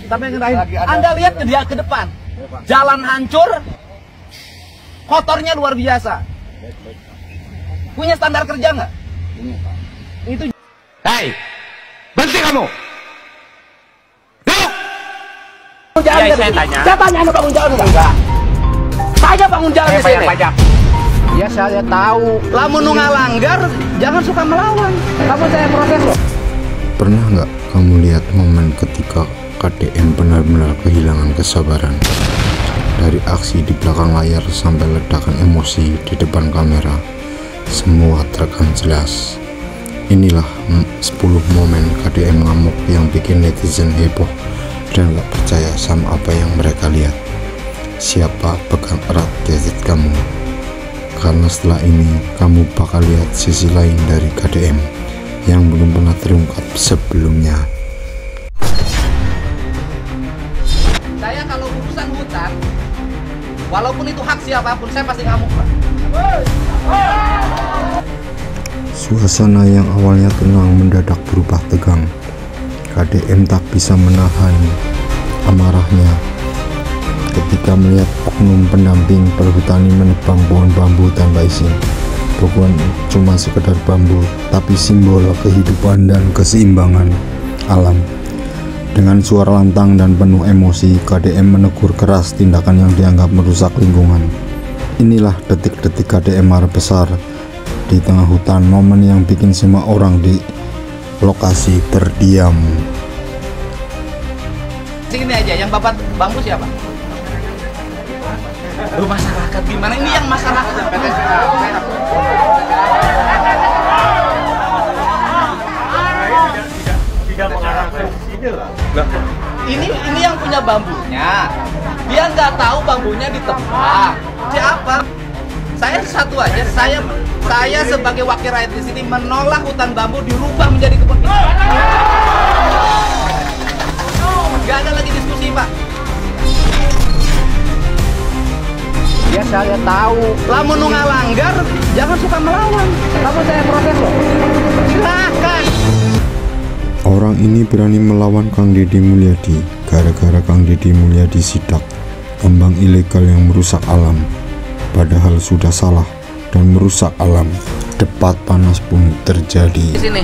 Tapi yang lain, Anda lihat ke dia ke depan. Jalan hancur, kotornya luar biasa. Punya standar kerja nggak? Itu. Hei, berhenti kamu. Ya, saya tanya. Saya tanya Anda bangun jalan enggak? Saya bangun jalan di sini. Ya saya tahu. Lamun nu ngalanggar, jangan suka melawan. Kamu saya proses loh. Pernah nggak kamu lihat momen ketika KDM benar-benar kehilangan kesabaran? Dari aksi di belakang layar sampai ledakan emosi di depan kamera, semua terekam jelas. Inilah 10 momen KDM ngamuk yang bikin netizen heboh dan gak percaya sama apa yang mereka lihat. Siapa pegang erat gadget kamu? Karena setelah ini kamu bakal lihat sisi lain dari KDM yang belum pernah terungkap sebelumnya. Saya kalau urusan hutan, walaupun itu hak siapapun, saya pasti ngamuk, Pak. Suasana yang awalnya tenang mendadak berubah tegang. KDM tak bisa menahan amarahnya ketika melihat oknum pendamping perhutani menebang pohon bambu tanpa izin. Bukan cuma sekedar bambu, tapi simbol kehidupan dan keseimbangan alam. Dengan suara lantang dan penuh emosi, KDM menegur keras tindakan yang dianggap merusak lingkungan. Inilah detik-detik KDM marah besar di tengah hutan, momen yang bikin semua orang di lokasi terdiam. Sini aja, yang bapak bambu siapa? Lu masyarakat gimana? Ini yang masyarakat. Tidak mengarah ke sini lah. Ini yang punya bambunya. Dia nggak tahu bambunya ditebang. Siapa? Saya satu aja. Saya sebagai wakil rakyat di sini menolak hutan bambu dirubah menjadi kebun. Gak ada lagi diskusi, Pak. Ya saya tahu. Lamun nu ngalanggar, jangan suka melawan. Kamu saya proses loh. Silakan. Orang ini berani melawan Kang Deddy Mulyadi gara-gara Kang Deddy Mulyadi sidak tambang ilegal yang merusak alam. Padahal sudah salah dan merusak alam. Debat panas pun terjadi. Di sini.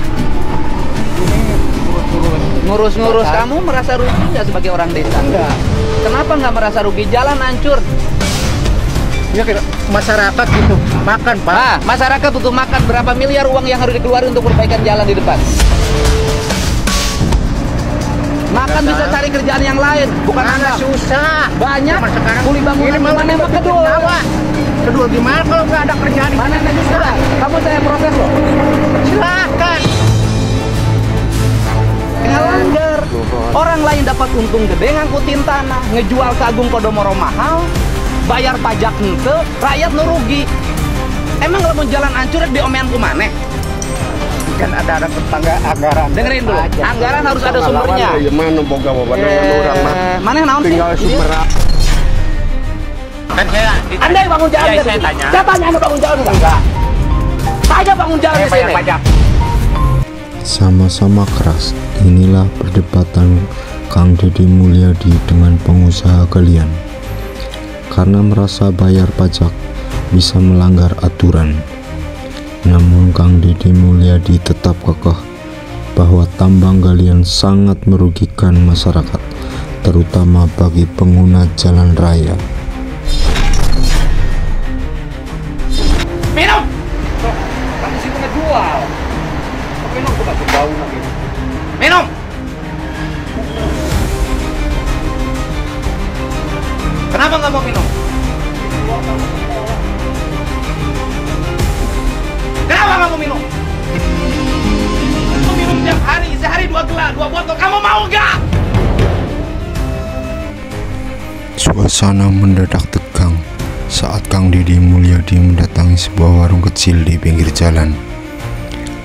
Ngurus-ngurus, kamu merasa rugi nggak sebagai orang desa? Enggak. Kenapa nggak merasa rugi? Jalan hancur. Ya masyarakat butuh makan, Pak. Nah, masyarakat butuh makan. Berapa miliar uang yang harus dikeluarkan untuk perbaikan jalan di depan? Makan bisa cari kerjaan yang lain, bukan Anda. Susah. Banyak. Kuli bangunan mana yang kedul? Kedul gimana kalau nggak ada kerjaan? Mana yang susah? Kamu saya proses loh. Silakan. Ngelanggar. Orang lain dapat untung gede ngangkutin tanah, ngejual ke Agung Podomoro mahal, bayar pajak ente, rakyat nu rugi. Emang kalau mau jalan hancur diomean ku maneh? Kan ada tetangga anggaran. Dengerin dulu, anggaran harus ada sumbernya. Mana boga orang mana naon sih? Tinggal sumber. Anda yang bangun jalan. Saya tanya. Saya tanya Anda bangun jalan enggak? Saya bangun jalan di sini. Sama-sama keras, inilah perdebatan Kang Deddy Mulyadi dengan pengusaha kalian. Karena merasa bayar pajak bisa melanggar aturan. Namun Kang Deddy Mulyadi tetap kekeh bahwa tambang galian sangat merugikan masyarakat, terutama bagi pengguna jalan raya. Minum! Kamu situ ngejual. Minum, aku gak bau lagi. Minum! Kenapa nggak mau minum? Kenapa nggak mau minum? Kamu minum tiap hari, sehari 2 gelas, 2 botol. Kamu mau nggak? Suasana mendadak tegang saat Kang Deddy Mulyadi mendatangi sebuah warung kecil di pinggir jalan.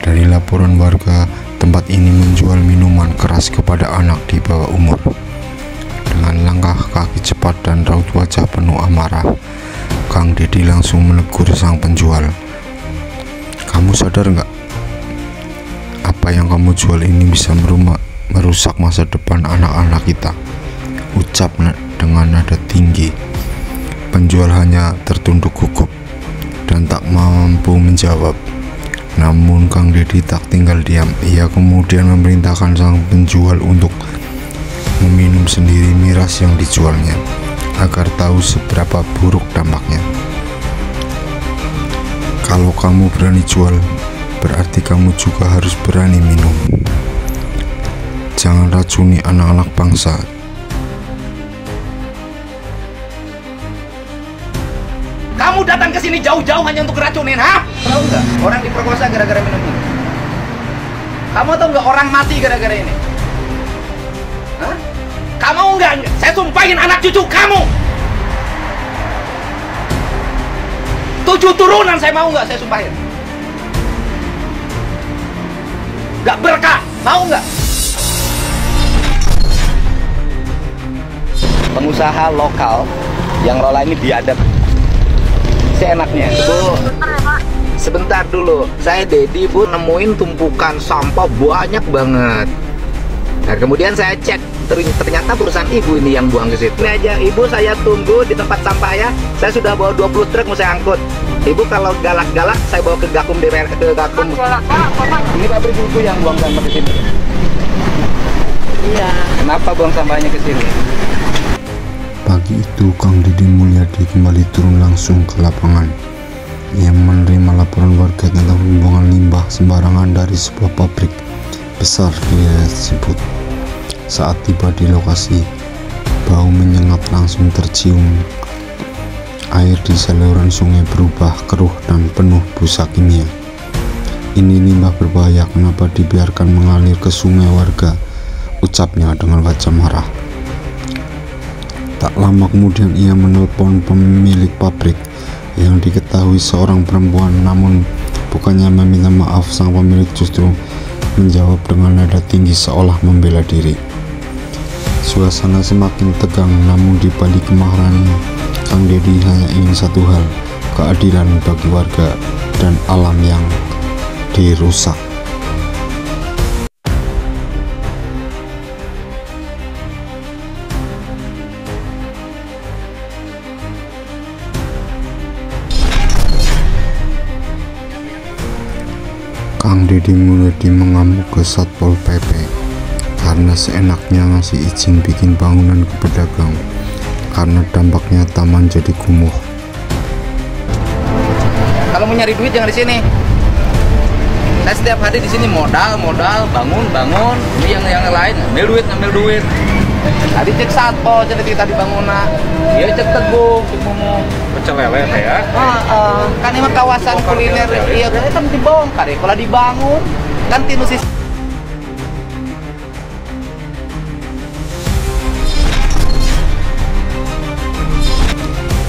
Dari laporan warga, tempat ini menjual minuman keras kepada anak di bawah umur. Dengan langkah kaki cepat dan raut wajah penuh amarah, Kang Deddy langsung menegur sang penjual. Kamu sadar nggak? Apa yang kamu jual ini bisa merusak masa depan anak-anak kita. ucap dengan nada tinggi. Penjual hanya tertunduk gugup dan tak mampu menjawab. Namun Kang Dedi tak tinggal diam. Ia kemudian memerintahkan sang penjual untuk meminum sendiri miras yang dijualnya, agar tahu seberapa buruk dampaknya. Kalau kamu berani jual, berarti kamu juga harus berani minum. Jangan racuni anak-anak bangsa. Kamu datang ke sini jauh-jauh hanya untuk racunin, ha? Tahu nggak? Orang diperkosa gara-gara minum ini. Kamu tahu nggak orang mati gara-gara ini? Hah? Kamu nggak? Saya sumpahin anak cucu kamu. 7 turunan saya mau nggak? Saya sumpahin. Nggak berkah, mau nggak? Pengusaha lokal yang lola ini biadab. Seenaknya, Bu. Sebentar dulu, saya Dedi, Bu, nemuin tumpukan sampah banyak banget. Nah, kemudian saya cek, ternyata perusahaan Ibu ini yang buang ke situ. Ini aja, Ibu, saya tunggu di tempat sampah ya. Saya sudah bawa 20 truk mau saya angkut. Ibu kalau galak-galak, saya bawa ke Gakum DPR, ke Gakum. Ini pabrik Ibu yang buang sampah ke sini. Iya. Kenapa buang sampahnya ke sini? Pagi itu Kang Dedi Mulyadi kembali turun langsung ke lapangan. Ia menerima laporan warga tentang pembuangan limbah sembarangan dari sebuah pabrik besar di wilayah tersebut. Saat tiba di lokasi, bau menyengat langsung tercium. Air di saluran sungai berubah keruh dan penuh busa kimia. Ini limbah berbahaya, kenapa dibiarkan mengalir ke sungai warga? Ucapnya dengan wajah marah. Tak lama kemudian ia menelpon pemilik pabrik yang diketahui seorang perempuan, namun bukannya meminta maaf, sang pemilik justru menjawab dengan nada tinggi seolah membela diri. Suasana semakin tegang, namun di balik kemarahannya, Kang Dedi hanya ingin satu hal, keadilan bagi warga dan alam yang dirusak. Kang Dedi Mulyadi mengamuk ke Satpol PP karena seenaknya ngasih izin bikin bangunan ke pedagang, karena dampaknya taman jadi kumuh. Kalau mau nyari duit jangan di sini. Saya setiap hari di sini modal, bangun. Ini yang lain ngambil duit. Tadi cek Satpol, tadi bangunan. Dia cek Teguh, cek Momo. Pecel lele ya. Kan ini kawasan kuliner. Iya, kan dibongkar ya. Kalau dibangun kan tinusis.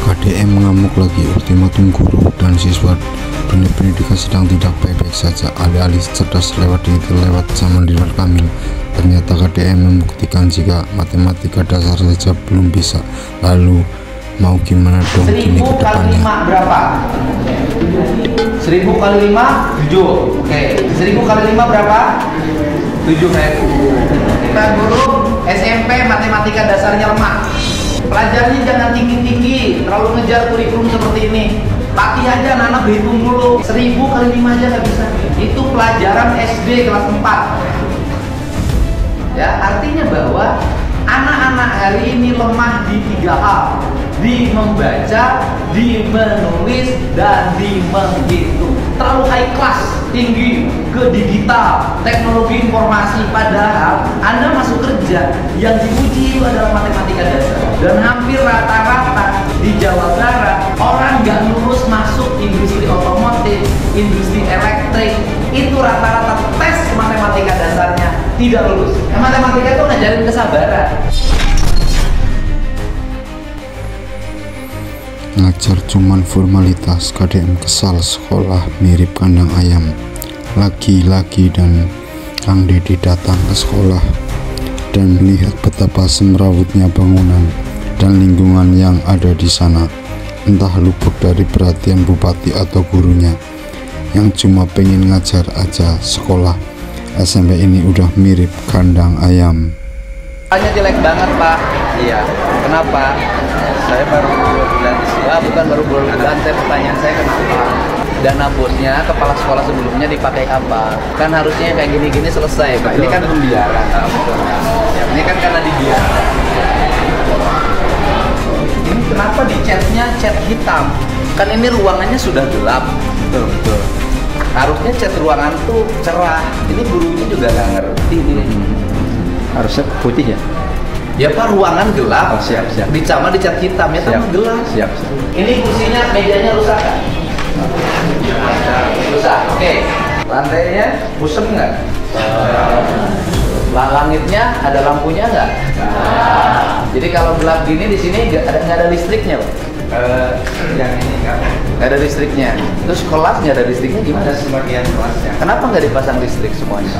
KDM mengamuk lagi. Ultimatum guru dan siswa dunia pendidikan sedang tidak baik-baik saja. Alih-alih cerdas lewat zaman di luar Kamil, ternyata KDM membuktikan jika matematika dasar saja belum bisa. Lalu mau gimana dong gini ke depannya? 1000 kali 5 berapa? 1000 kali 5 7. Oke. 1000 kali 5 berapa? 7.000. Kita guru SMP matematika dasarnya lemah. Pelajarannya jangan tinggi-tinggi, terlalu ngejar kurikulum seperti ini. Latih aja anak-anak berhitung dulu. 1000 kali 5 aja nggak bisa. Itu pelajaran SD kelas 4. Ya, artinya bahwa anak-anak hari ini lemah di 3 hal. Di membaca, di menulis, dan di menghitung. Terlalu high class, tinggi, ke digital, teknologi informasi. Padahal Anda masuk kerja, yang diuji itu adalah matematika dasar. Dan hampir rata-rata di Jawa Barat, orang nggak lulus masuk industri otomotif, industri elektrik, itu rata-rata tes matematika dasarnya tidak lulus. Matematika itu ngajarin kesabaran. Ngajar cuman formalitas. KDM kesal, sekolah mirip kandang ayam. Lagi-lagi dan Kang Dedi datang ke sekolah dan melihat betapa semrawutnya bangunan dan lingkungan yang ada di sana. Entah luput dari perhatian bupati atau gurunya yang cuma pengen ngajar aja. Sekolah SMP ini udah mirip kandang ayam. Hanya jelek banget, Pak. Iya. Kenapa? Saya baru 2 bulan di sini. Bukan baru 2 bulan. Pertanyaan saya kenapa? Dana bosnya kepala sekolah sebelumnya dipakai apa? Kan harusnya kayak gini-gini selesai. Pak. Ini kan pembiaran. Ya, ini kan karena dibiarkan. Ini kenapa di catnya cat hitam? Kan ini ruangannya sudah gelap. Betul. Harusnya cat ruangan tuh cerah. Ini gurunya juga nggak ngerti ini. Harusnya putih ya? Ya Pak, ruangan gelap. Oh, siap. Dicat hitam ya, tambah gelap. Siap. Ini kursinya, mejanya rusak kan? Rusak. Oke. Lantainya busem nggak? Langitnya ada lampunya nggak? Jadi kalau gelap gini di sini nggak ada listriknya, Pak? Yang ini nggak Ada listriknya. Terus kelas nggak ada listriknya gimana? ada sebagian kelasnya. Kenapa nggak dipasang listrik semuanya?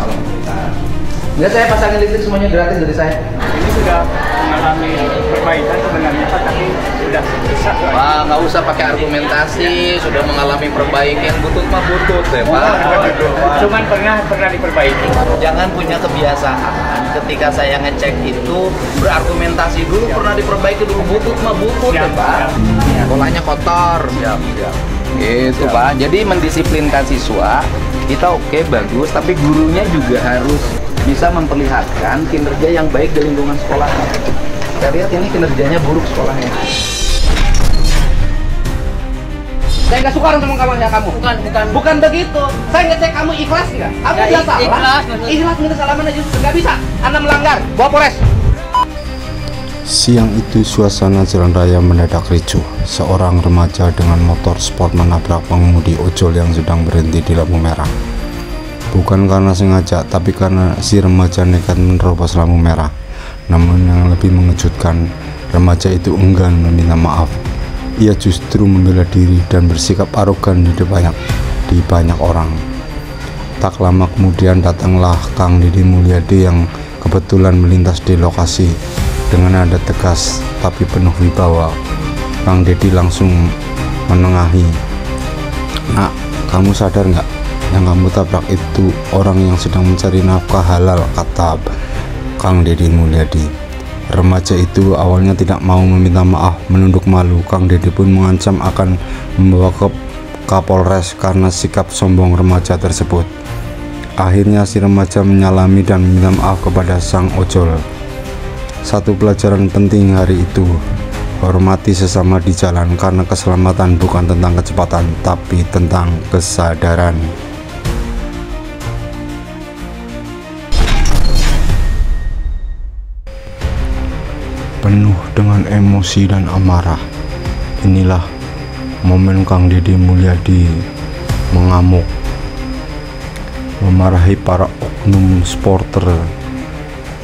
Nggak, saya pasangin listrik semuanya gratis dari saya. Ini sudah mengalami perbaikan sebenarnya Pak, tapi sudah rusak. Pak, nggak usah pakai argumentasi, sudah mengalami perbaikan, butut mah butut deh, Pak. Cuman pernah diperbaiki. Jangan punya kebiasaan ketika saya ngecek itu berargumentasi dulu, pernah diperbaiki dulu, butut mah butut deh, Pak. Bolanya kotor. Gitu, Pak. Jadi mendisiplinkan siswa, kita oke, bagus, tapi gurunya juga harus bisa memperlihatkan kinerja yang baik di lingkungan sekolahnya. Saya lihat ini kinerjanya buruk sekolahnya. Saya nggak suka orang ngomong kamu. Bukan begitu. Saya ngecek kamu ikhlas nggak? Kamu Ya, nggak salah. Ikhlas minta salaman aja. Nggak bisa. Anda melanggar. Bawa Polres. Siang itu suasana jalan raya mendadak ricuh. Seorang remaja dengan motor sport menabrak pengemudi ojol yang sedang berhenti di lampu merah. Bukan karena sengaja, tapi karena si remaja nekat menerobos lampu merah. Namun yang lebih mengejutkan, remaja itu enggan meminta maaf. Ia justru membela diri dan bersikap arogan di banyak orang. Tak lama kemudian datanglah Kang Deddy Mulyadi yang kebetulan melintas di lokasi. Dengan nada tegas tapi penuh wibawa, Kang Deddy langsung menengahi. "Nak, kamu sadar nggak? Yang kamu tabrak itu orang yang sedang mencari nafkah halal," kata Kang Deddy Mulyadi. Remaja itu awalnya tidak mau meminta maaf, menunduk malu. Kang Deddy pun mengancam akan membawa ke Kapolres karena sikap sombong remaja tersebut. Akhirnya si remaja menyalami dan meminta maaf kepada sang ojol. Satu pelajaran penting hari itu, hormati sesama di jalan karena keselamatan bukan tentang kecepatan tapi tentang kesadaran. Penuh dengan emosi dan amarah, inilah momen Kang Deddy Mulyadi mengamuk, memarahi para oknum supporter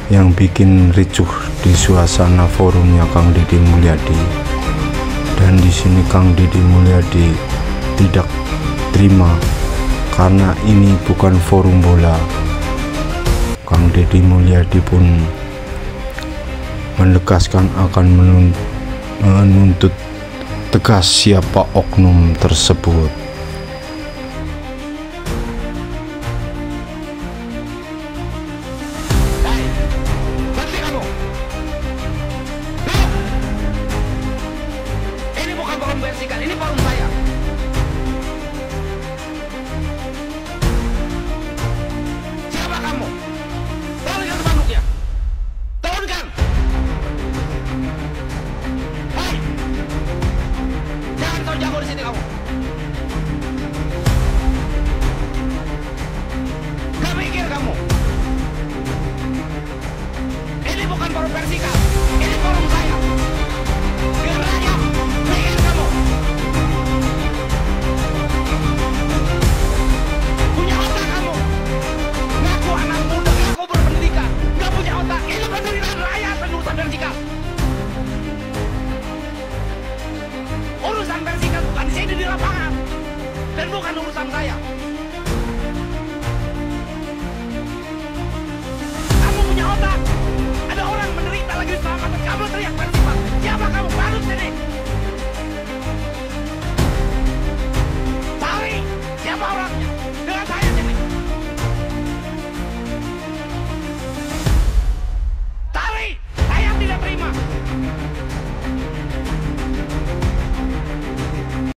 yang bikin ricuh di suasana forumnya Kang Deddy Mulyadi. Dan di sini Kang Deddy Mulyadi tidak terima karena ini bukan forum bola. Kang Deddy Mulyadi pun menegaskan akan menuntut tegas siapa oknum tersebut. Ini bukan forum bersikat, ini forum saya. Siapa kamu? Turunkan spanduknya. Turunkan. Hei, jangan kau jago di sini kamu. Gak mikir kamu. Ini bukan forum bersikat, ini forum saya. Biar rakyat mikir kamu. Punya otak kamu. Ngaku anak muda, ngaku berpendidikan, nggak punya otak. Ini penderitaan rakyat dan urusan bersikap. Urusan bersikap bukan di sini di lapangan dan bukan urusan saya.